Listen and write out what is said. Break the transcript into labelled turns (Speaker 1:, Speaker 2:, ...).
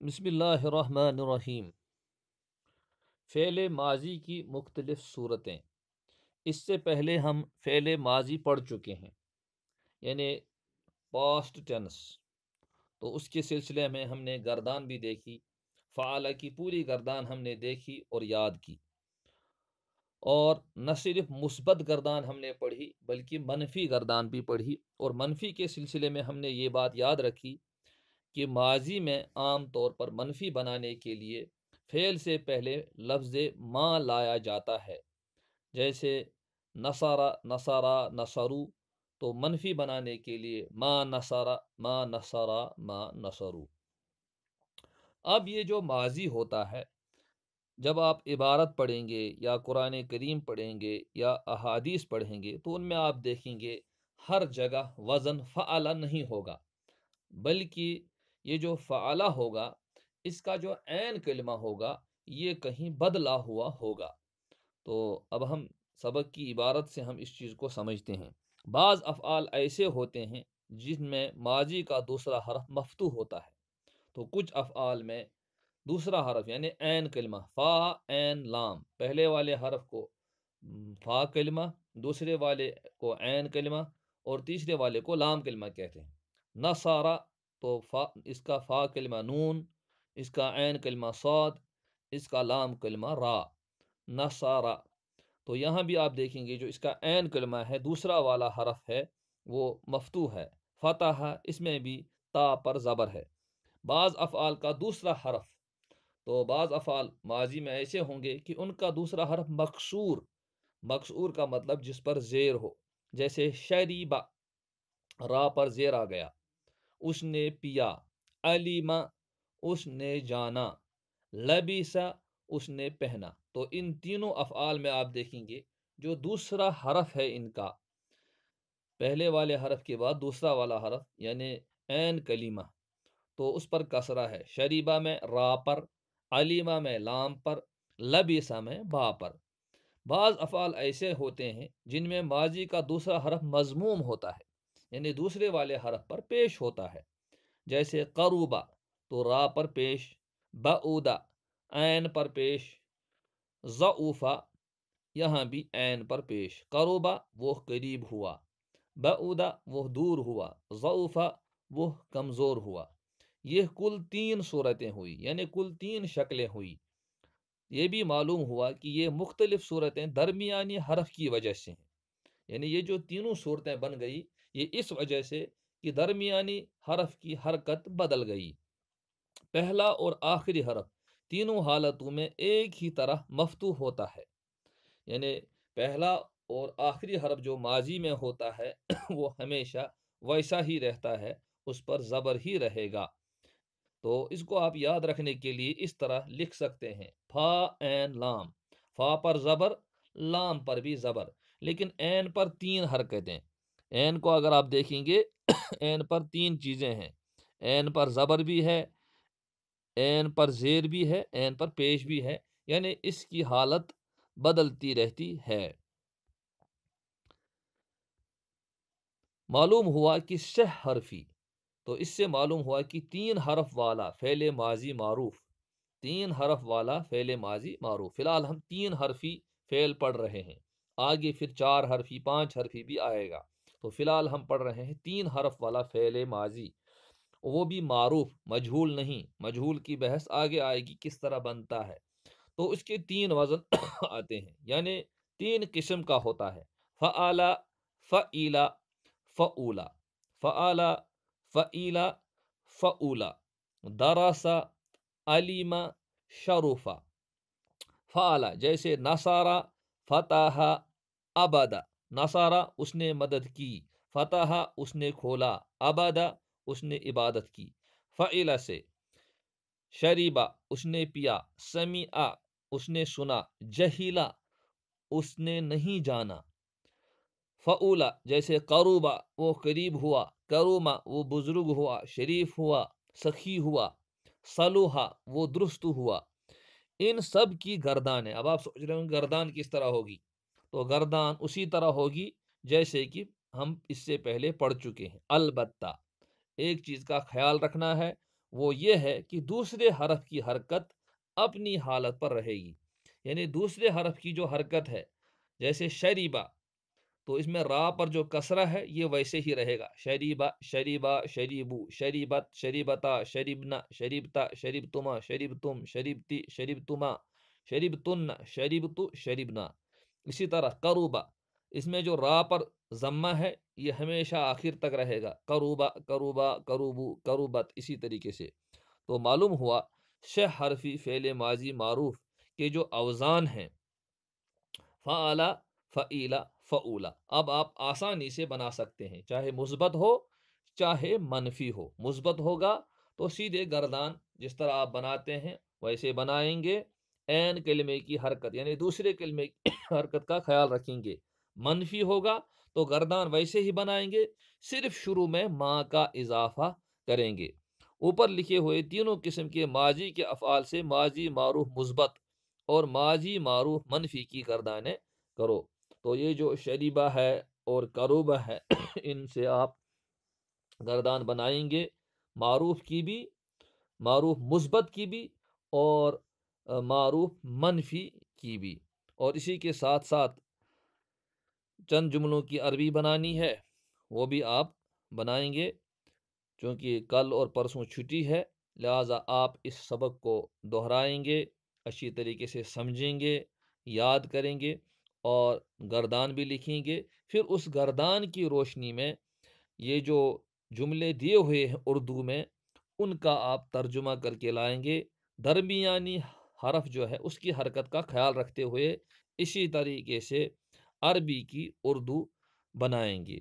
Speaker 1: بسم اللہ الرحمن الرحیم۔ فعل ماضی کی مختلف صورتیں، اس سے پہلے ہم فعل ماضی پڑھ چکے ہیں، یعنی پاسٹ ٹینس۔ تو اس کے سلسلے میں ہم نے گردان بھی دیکھی، فعل کی پوری گردان ہم نے دیکھی اور یاد کی، اور نہ صرف مثبت گردان ہم نے پڑھی بلکہ منفی گردان بھی پڑھی۔ اور منفی کے سلسلے میں ہم نے یہ بات یاد رکھی کہ ماضی میں عام طور پر منفی بنانے کے لیے فعل سے پہلے لفظ ما لایا جاتا ہے، جیسے نصارہ نصارہ نصرو، تو منفی بنانے کے لیے ما نصارہ ما نصارہ ما نصرو۔ اب یہ جو ماضی ہوتا ہے، جب آپ عبارت پڑھیں گے یا قرآن کریم پڑھیں گے یا احادیث پڑھیں گے تو ان میں آپ دیکھیں گے ہر جگہ وزن فعل نہیں ہوگا، بلکہ یہ جو فعلہ ہوگا اس کا جو عین کلمہ ہوگا یہ کہیں بدلا ہوا ہوگا۔ تو اب ہم سبق کی عبارت سے ہم اس چیز کو سمجھتے ہیں۔ بعض افعال ایسے ہوتے ہیں جن میں ماضی کا دوسرا حرف مفتوح ہوتا ہے، تو کچھ افعال میں دوسرا حرف یعنی عین کلمہ فا عین لام، پہلے والے حرف کو فا کلمہ، دوسرے والے کو عین کلمہ، اور تیسرے والے کو لام کلمہ کہتے ہیں۔ نصارہ تو اس کا فا کلمہ نون، اس کا عین کلمہ صاد، اس کا لام کلمہ را، نصارہ۔ تو یہاں بھی آپ دیکھیں گے جو اس کا عین کلمہ ہے دوسرا والا حرف ہے وہ مفتوح ہے۔ فتح، اس میں بھی تا پر زبر ہے۔ بعض افعال کا دوسرا حرف، تو بعض افعال ماضی میں ایسے ہوں گے کہ ان کا دوسرا حرف مکسور، مکسور کا مطلب جس پر زیر ہو، جیسے شریبہ، را پر زیر آ گیا، اس نے پیا، علیما، اس نے جانا، لبیسا، اس نے پہنا۔ تو ان تینوں افعال میں آپ دیکھیں گے جو دوسرا حرف ہے ان کا، پہلے والے حرف کے بعد دوسرا والا حرف یعنی عین کلمہ، تو اس پر کسرہ ہے، شریبہ میں را پر، علیمہ میں لام پر، لبیسا میں با پر۔ بعض افعال ایسے ہوتے ہیں جن میں ماضی کا دوسرا حرف مضموم ہوتا ہے، یعنی دوسرے والے حرف پر پیش ہوتا ہے، جیسے قروبہ تو را پر پیش، بعودہ عین پر پیش، ضعوفہ یہاں بھی عین پر پیش۔ قروبہ وہ قریب ہوا، بعودہ وہ دور ہوا، ضعوفہ وہ کمزور ہوا۔ یہ کل 3 صورتیں ہوئی، یعنی کل 3 شکلیں ہوئی۔ یہ بھی معلوم ہوا کہ یہ مختلف صورتیں درمیانی حرف کی وجہ سے ہیں، یعنی یہ جو تینوں صورتیں بن گئی یہ اس وجہ سے کہ درمیانی حرف کی حرکت بدل گئی۔ پہلا اور آخری حرف تینوں حالتوں میں ایک ہی طرح مفتوح ہوتا ہے، یعنی پہلا اور آخری حرف جو ماضی میں ہوتا ہے وہ ہمیشہ ویسا ہی رہتا ہے، اس پر زبر ہی رہے گا۔ تو اس کو آپ یاد رکھنے کے لیے اس طرح لکھ سکتے ہیں، فا عین لام، فا پر زبر، لام پر بھی زبر، لیکن عین پر 3 حرکتیں۔ عین کو اگر آپ دیکھیں گے عین پر 3 چیزیں ہیں، عین پر زبر بھی ہے، عین پر زیر بھی ہے، عین پر پیش بھی ہے، یعنی اس کی حالت بدلتی رہتی ہے۔ معلوم ہوا کہ 6 حرفی، تو اس سے معلوم ہوا کہ 3 حرف والا فعل ماضی معروف، 3 حرف والا فعل ماضی معروف۔ فی الحال ہم 3 حرفی فعل پڑھ رہے ہیں، آگے پھر 4 حرفی 5 حرفی بھی آئے گا، تو فی الحال ہم پڑھ رہے ہیں 3 حرف والا فعل ماضی، وہ بھی معروف، مجہول نہیں۔ مجہول کی بحث آگے آئے گی کس طرح بنتا ہے۔ تو اس کے 3 وزن آتے ہیں، یعنی 3 قسم کا ہوتا ہے، فعلا، فعیلا، فعولا، فعلا، فعیلا، فعولا، درسا، علیما، شرفا۔ فعلا جیسے نصارہ، فتح، عبدا، نصارہ اس نے مدد کی، فتح اس نے کھولا، عبدا اس نے عبادت کی۔ فعلا سے شریبا اس نے پیا، سمیع اس نے سنا، جہیلا اس نے نہیں جانا۔ فعولا جیسے قروبا وہ قریب ہوا، کروما وہ بزرگ ہوا، شریف ہوا، سخی ہوا، صلوحا وہ درست ہوا۔ ان سب کی گردانیں، اب آپ سوچ رہے ہوں گردان کس طرح ہوگی، تو گردان اسی طرح ہوگی جیسے کہ ہم اس سے پہلے پڑھ چکے ہیں۔ البتہ ایک چیز کا خیال رکھنا ہے، وہ یہ ہے کہ دوسرے حرف کی حرکت اپنی حالت پر رہے گی، یعنی دوسرے حرف کی جو حرکت ہے، جیسے شریبا، تو اس میں را پر جو کسرہ ہے یہ ویسے ہی رہے گا، شریبا شریبا شریبو شریبت شریبتا شریبنا شریبتا شریبتما شریبتم شریبتی شریبتما شریبتن شریبتو شریبنا۔ اسی طرح قروبا، اس میں جو را پر ضمہ ہے یہ ہمیشہ آخر تک رہے گا، قروبا کروبا کروبو کروبت، اسی طریقے سے۔ تو معلوم ہوا 6 حرفی فعل ماضی معروف کے جو اوزان ہیں، فعلا فعیلا فعولا، اب آپ آسانی سے بنا سکتے ہیں، چاہے مثبت ہو چاہے منفی ہو۔ مثبت ہوگا تو سیدھے گردان جس طرح آپ بناتے ہیں ویسے بنائیں گے، عین کلمے کی حرکت یعنی دوسرے کلمے کی حرکت کا خیال رکھیں گے۔ منفی ہوگا تو گردان ویسے ہی بنائیں گے، صرف شروع میں ماں کا اضافہ کریں گے۔ اوپر لکھے ہوئے تینوں قسم کے ماضی کے افعال سے ماضی معروف مثبت اور ماضی معروف منفی کی گردانیں کرو۔ تو یہ جو شریبہ ہے اور کروبہ ہے ان سے آپ گردان بنائیں گے، معروف کی بھی، معروف مثبت کی بھی، اور معروف منفی کی بھی۔ اور اسی کے ساتھ ساتھ چند جملوں کی عربی بنانی ہے، وہ بھی آپ بنائیں گے، چونکہ کل اور پرسوں چھٹی ہے، لہٰذا آپ اس سبق کو دہرائیں گے، اچھی طریقے سے سمجھیں گے، یاد کریں گے اور گردان بھی لکھیں گے۔ پھر اس گردان کی روشنی میں یہ جو جملے دیے ہوئے ہیں اردو میں، ان کا آپ ترجمہ کر کے لائیں گے، درمیانی حرف جو ہے اس کی حرکت کا خیال رکھتے ہوئے اسی طریقے سے عربی کی اردو بنائیں گے۔